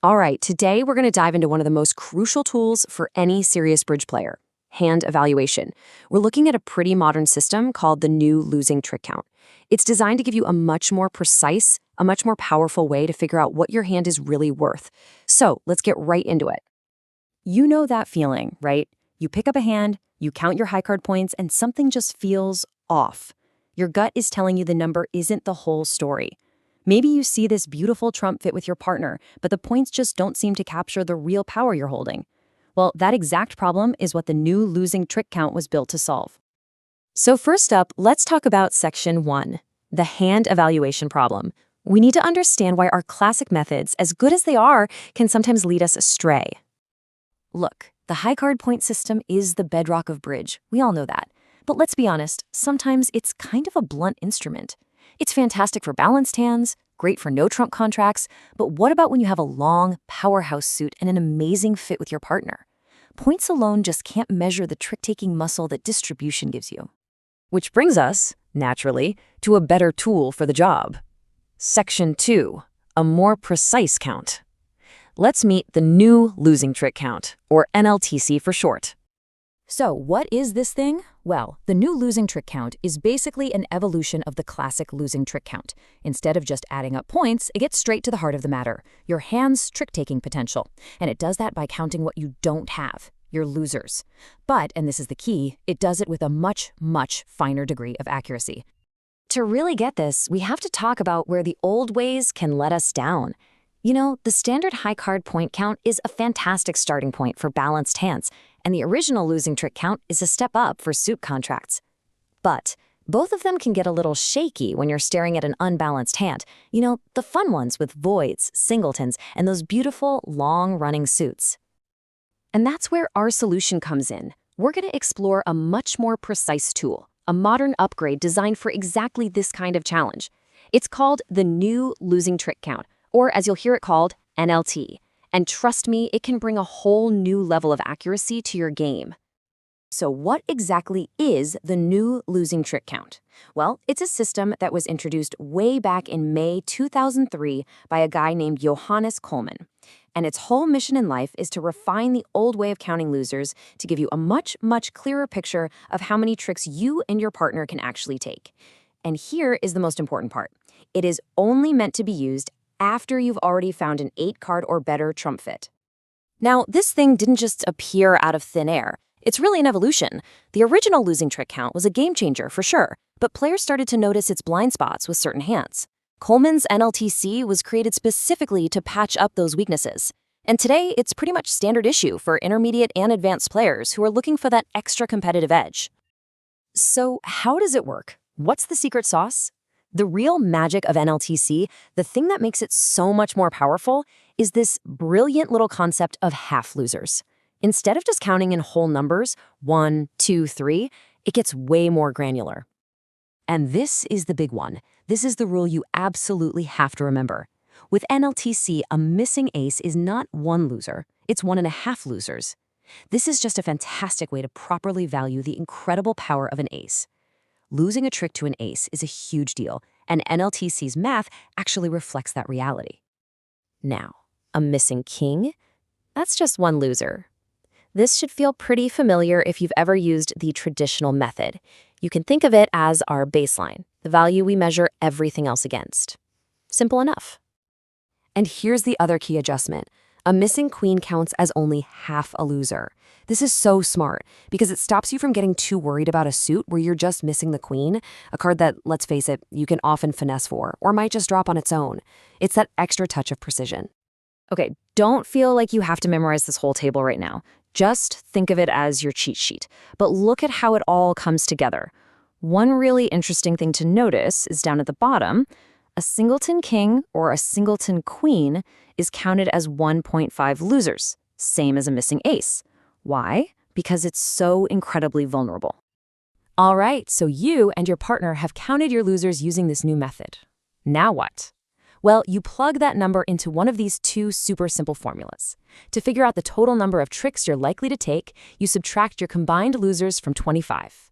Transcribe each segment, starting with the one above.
All right, today we're going to dive into one of the most crucial tools for any serious bridge player, hand evaluation. We're looking at a pretty modern system called the new losing trick count. It's designed to give you a much more precise, a much more powerful way to figure out what your hand is really worth. So let's get right into it. You know that feeling, right? You pick up a hand, you count your high card points, and something just feels off. Your gut is telling you the number isn't the whole story. Maybe you see this beautiful trump fit with your partner, but the points just don't seem to capture the real power you're holding. Well, that exact problem is what the new losing trick count was built to solve. So first up, let's talk about Section 1, the hand evaluation problem. We need to understand why our classic methods, as good as they are, can sometimes lead us astray. Look, the high card point system is the bedrock of bridge. We all know that. But let's be honest, sometimes it's kind of a blunt instrument. It's fantastic for balanced hands, great for no-trump contracts, but what about when you have a long, powerhouse suit and an amazing fit with your partner? Points alone just can't measure the trick-taking muscle that distribution gives you. Which brings us, naturally, to a better tool for the job. Section 2, a more precise count. Let's meet the new losing trick count, or NLTC for short. So what is this thing? Well, the new losing trick count is basically an evolution of the classic losing trick count. Instead of just adding up points, it gets straight to the heart of the matter, your hand's trick-taking potential. And it does that by counting what you don't have, your losers. But, and this is the key, it does it with a much, much finer degree of accuracy. To really get this, we have to talk about where the old ways can let us down. You know, the standard high card point count is a fantastic starting point for balanced hands, and the original losing trick count is a step up for suit contracts. But both of them can get a little shaky when you're staring at an unbalanced hand. You know, the fun ones with voids, singletons, and those beautiful, long-running suits. And that's where our solution comes in. We're going to explore a much more precise tool, a modern upgrade designed for exactly this kind of challenge. It's called the new losing trick count, or as you'll hear it called, NLT. And trust me, it can bring a whole new level of accuracy to your game. So what exactly is the new losing trick count? Well, it's a system that was introduced way back in May 2003 by a guy named Johannes Coleman. And its whole mission in life is to refine the old way of counting losers to give you a much, much clearer picture of how many tricks you and your partner can actually take. And here is the most important part. It is only meant to be used after you've already found an 8-card or better trump fit. Now, this thing didn't just appear out of thin air. It's really an evolution. The original losing trick count was a game changer for sure, but players started to notice its blind spots with certain hands. Coleman's NLTC was created specifically to patch up those weaknesses. And today, it's pretty much standard issue for intermediate and advanced players who are looking for that extra competitive edge. So how does it work? What's the secret sauce? The real magic of NLTC, the thing that makes it so much more powerful, is this brilliant little concept of half losers. Instead of just counting in whole numbers, 1, 2, 3, it gets way more granular. And this is the big one. This is the rule you absolutely have to remember. With NLTC, a missing ace is not one loser, it's 1.5 losers. This is just a fantastic way to properly value the incredible power of an ace. Losing a trick to an ace is a huge deal, and NLTC's math actually reflects that reality. Now, a missing king? That's just one loser. This should feel pretty familiar if you've ever used the traditional method. You can think of it as our baseline, the value we measure everything else against. Simple enough. And here's the other key adjustment. A missing queen counts as only half a loser. This is so smart because it stops you from getting too worried about a suit where you're just missing the queen, a card that, let's face it, you can often finesse for or might just drop on its own. It's that extra touch of precision. Okay, don't feel like you have to memorize this whole table right now. Just think of it as your cheat sheet. But look at how it all comes together. One really interesting thing to notice is down at the bottom, a singleton king or a singleton queen is counted as 1.5 losers, same as a missing ace. Why? Because it's so incredibly vulnerable. All right, so you and your partner have counted your losers using this new method. Now what? Well, you plug that number into one of these two super simple formulas. To figure out the total number of tricks you're likely to take, you subtract your combined losers from 25.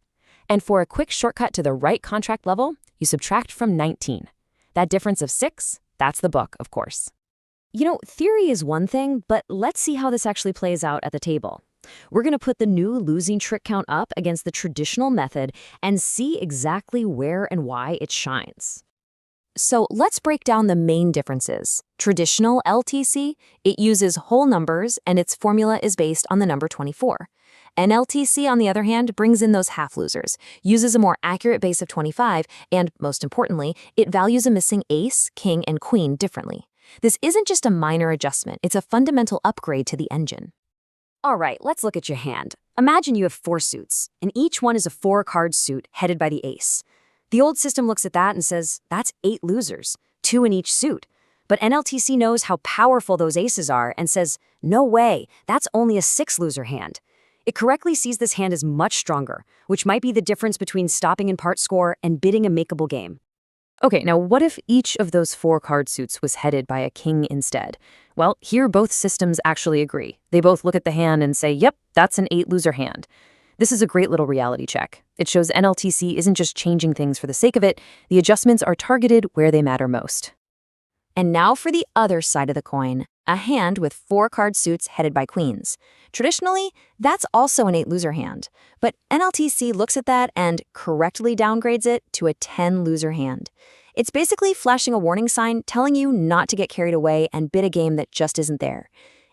And for a quick shortcut to the right contract level, you subtract from 19. That difference of 6, that's the book, of course. Theory is one thing, but let's see how this actually plays out at the table. We're going to put the new losing trick count up against the traditional method and see exactly where and why it shines. So let's break down the main differences. Traditional LTC, it uses whole numbers and its formula is based on the number 24. NLTC, on the other hand, brings in those half losers, uses a more accurate base of 25, and most importantly, it values a missing ace, king, and queen differently. This isn't just a minor adjustment, it's a fundamental upgrade to the engine. All right, let's look at your hand. Imagine you have 4 suits, and each one is a 4-card suit headed by the ace. The old system looks at that and says, that's 8 losers, 2 in each suit. But NLTC knows how powerful those aces are and says, no way, that's only a 6-loser hand. It correctly sees this hand as much stronger, which might be the difference between stopping in part score and bidding a makeable game. Okay, now what if each of those 4-card suits was headed by a king instead? Well, here both systems actually agree. They both look at the hand and say, yep, that's an 8-loser hand. This is a great little reality check. It shows NLTC isn't just changing things for the sake of it, the adjustments are targeted where they matter most. And now for the other side of the coin, a hand with 4-card suits headed by queens. Traditionally, that's also an 8-loser hand, but NLTC looks at that and correctly downgrades it to a 10-loser hand. It's basically flashing a warning sign telling you not to get carried away and bid a game that just isn't there.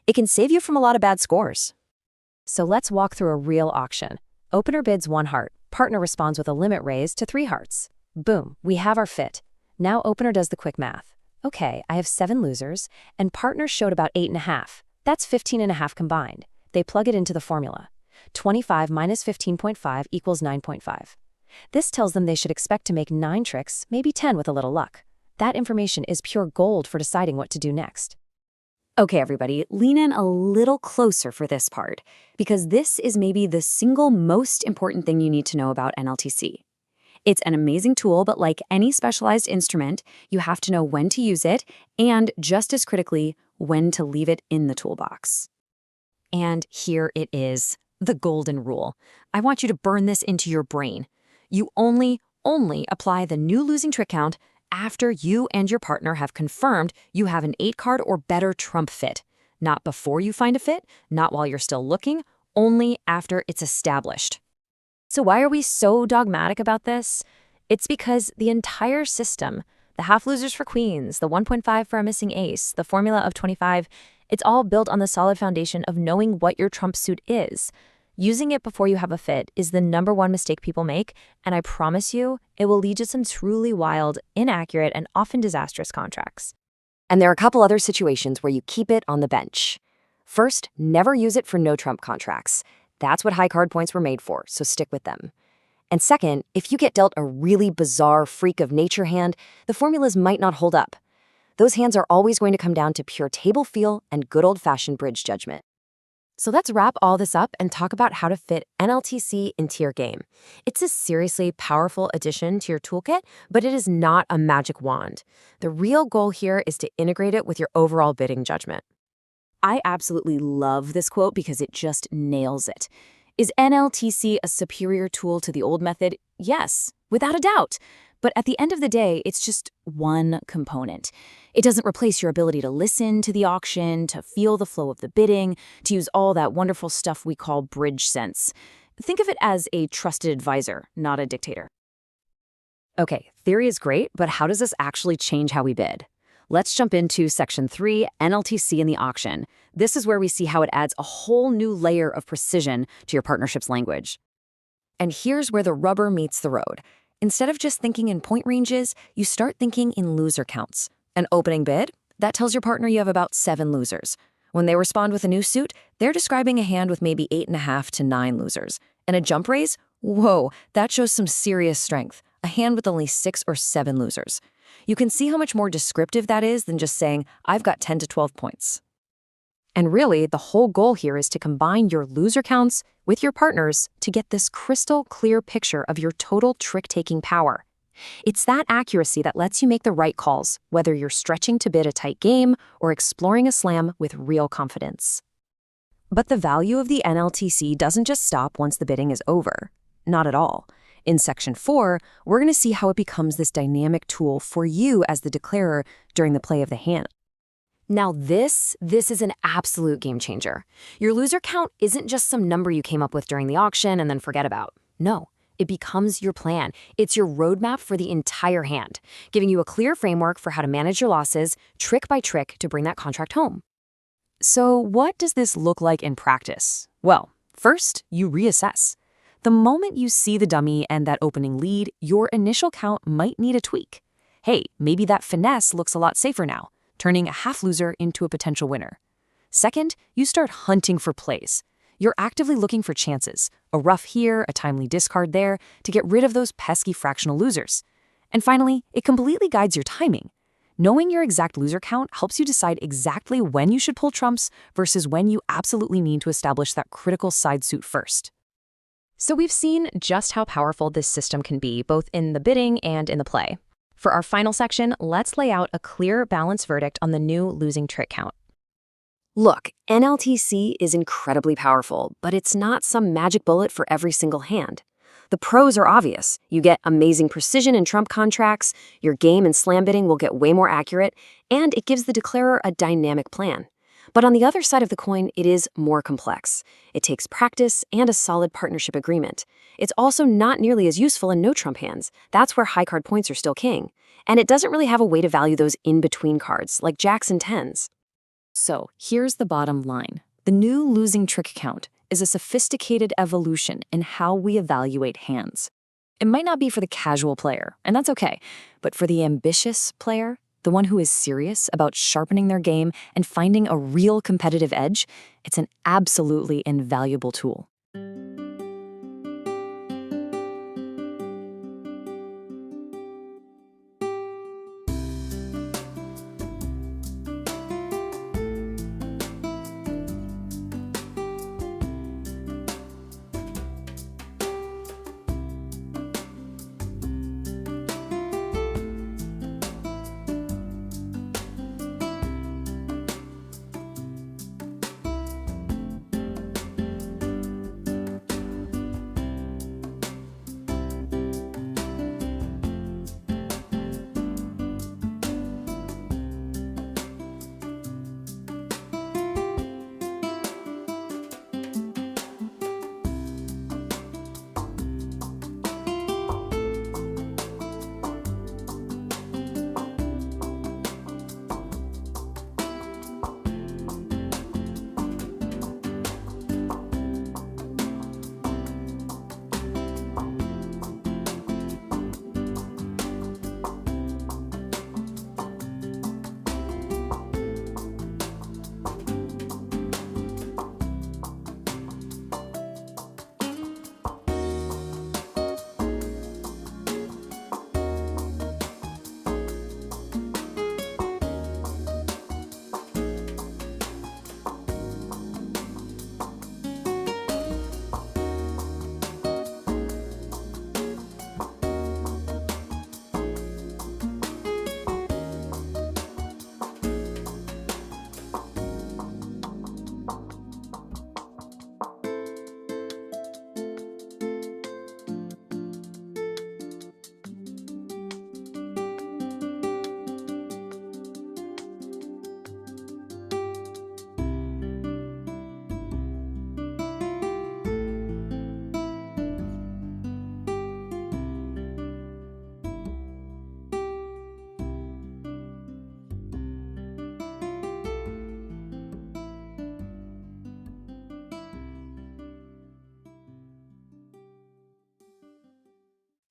It can save you from a lot of bad scores. So let's walk through a real auction. Opener bids 1 heart. Partner responds with a limit raise to 3 hearts. Boom, we have our fit. Now opener does the quick math. Okay, I have 7 losers, and partner showed about 8.5. That's 15.5 combined. They plug it into the formula. 25 minus 15.5 equals 9.5. This tells them they should expect to make 9 tricks, maybe 10 with a little luck. That information is pure gold for deciding what to do next. Okay, everybody, lean in a little closer for this part, because this is maybe the single most important thing you need to know about NLTC. It's an amazing tool, but like any specialized instrument, you have to know when to use it and, just as critically, when to leave it in the toolbox. And here it is, the golden rule. I want you to burn this into your brain. You only apply the new losing trick count after you and your partner have confirmed you have an 8-card or better trump fit. Not before you find a fit, not while you're still looking, only after it's established. So why are we so dogmatic about this? It's because the entire system, the half losers for queens, the 1.5 for a missing ace, the formula of 25, it's all built on the solid foundation of knowing what your trump suit is. Using it before you have a fit is the #1 mistake people make, and I promise you, it will lead to some truly wild, inaccurate, and often disastrous contracts. And there are a couple other situations where you keep it on the bench. First, never use it for no-trump contracts. That's what high card points were made for, so stick with them. And second, if you get dealt a really bizarre freak of nature hand, the formulas might not hold up. Those hands are always going to come down to pure table feel and good old-fashioned bridge judgment. So let's wrap all this up and talk about how to fit NLTC into your game. It's a seriously powerful addition to your toolkit, but it is not a magic wand. The real goal here is to integrate it with your overall bidding judgment. I absolutely love this quote because it just nails it. Is NLTC a superior tool to the old method? Yes, without a doubt. But at the end of the day, it's just one component. It doesn't replace your ability to listen to the auction, to feel the flow of the bidding, to use all that wonderful stuff we call bridge sense. Think of it as a trusted advisor, not a dictator. Okay, theory is great, but how does this actually change how we bid? Let's jump into Section 3, NLTC in the auction. This is where we see how it adds a whole new layer of precision to your partnership's language. And here's where the rubber meets the road. Instead of just thinking in point ranges, you start thinking in loser counts. An opening bid? That tells your partner you have about 7 losers. When they respond with a new suit, they're describing a hand with maybe 8.5 to 9 losers. And a jump raise? Whoa, that shows some serious strength. A hand with only 6 or 7 losers. You can see how much more descriptive that is than just saying, I've got 10 to 12 points. And really, the whole goal here is to combine your loser counts with your partners to get this crystal clear picture of your total trick-taking power. It's that accuracy that lets you make the right calls, whether you're stretching to bid a tight game or exploring a slam with real confidence. But the value of the NLTC doesn't just stop once the bidding is over. Not at all. In Section 4, we're going to see how it becomes this dynamic tool for you as the declarer during the play of the hand. Now this is an absolute game changer. Your loser count isn't just some number you came up with during the auction and then forget about. No, it becomes your plan. It's your roadmap for the entire hand, giving you a clear framework for how to manage your losses, trick by trick, to bring that contract home. So what does this look like in practice? Well, first, you reassess. The moment you see the dummy and that opening lead, your initial count might need a tweak. Hey, maybe that finesse looks a lot safer now, turning a half loser into a potential winner. Second, you start hunting for plays. You're actively looking for chances, a rough here, a timely discard there, to get rid of those pesky fractional losers. And finally, it completely guides your timing. Knowing your exact loser count helps you decide exactly when you should pull trumps versus when you absolutely need to establish that critical side suit first. So we've seen just how powerful this system can be, both in the bidding and in the play. For our final section, let's lay out a clear, balanced verdict on the new losing trick count. Look, NLTC is incredibly powerful, but it's not some magic bullet for every single hand. The pros are obvious. You get amazing precision in trump contracts, your game and slam bidding will get way more accurate, and it gives the declarer a dynamic plan. But on the other side of the coin, it is more complex. It takes practice and a solid partnership agreement. It's also not nearly as useful in no-trump hands. That's where high card points are still king. And it doesn't really have a way to value those in-between cards, like jacks and tens. So here's the bottom line. The new losing trick count is a sophisticated evolution in how we evaluate hands. It might not be for the casual player, and that's okay, but for the ambitious player, the one who is serious about sharpening their game and finding a real competitive edge, it's an absolutely invaluable tool.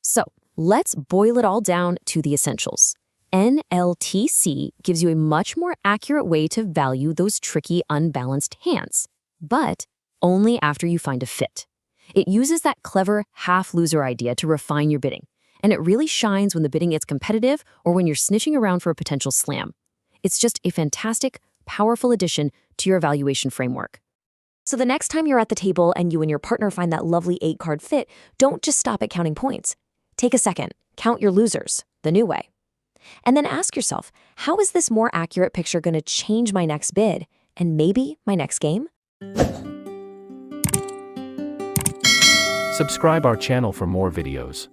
So let's boil it all down to the essentials. NLTC gives you a much more accurate way to value those tricky, unbalanced hands, but only after you find a fit. It uses that clever half-loser idea to refine your bidding, and it really shines when the bidding gets competitive or when you're snitching around for a potential slam. It's just a fantastic, powerful addition to your evaluation framework. So the next time you're at the table and you and your partner find that lovely 8-card fit, don't just stop at counting points. Take a second, count your losers, the new way. And then ask yourself, how is this more accurate picture going to change my next bid and maybe my next game? Subscribe our channel for more videos.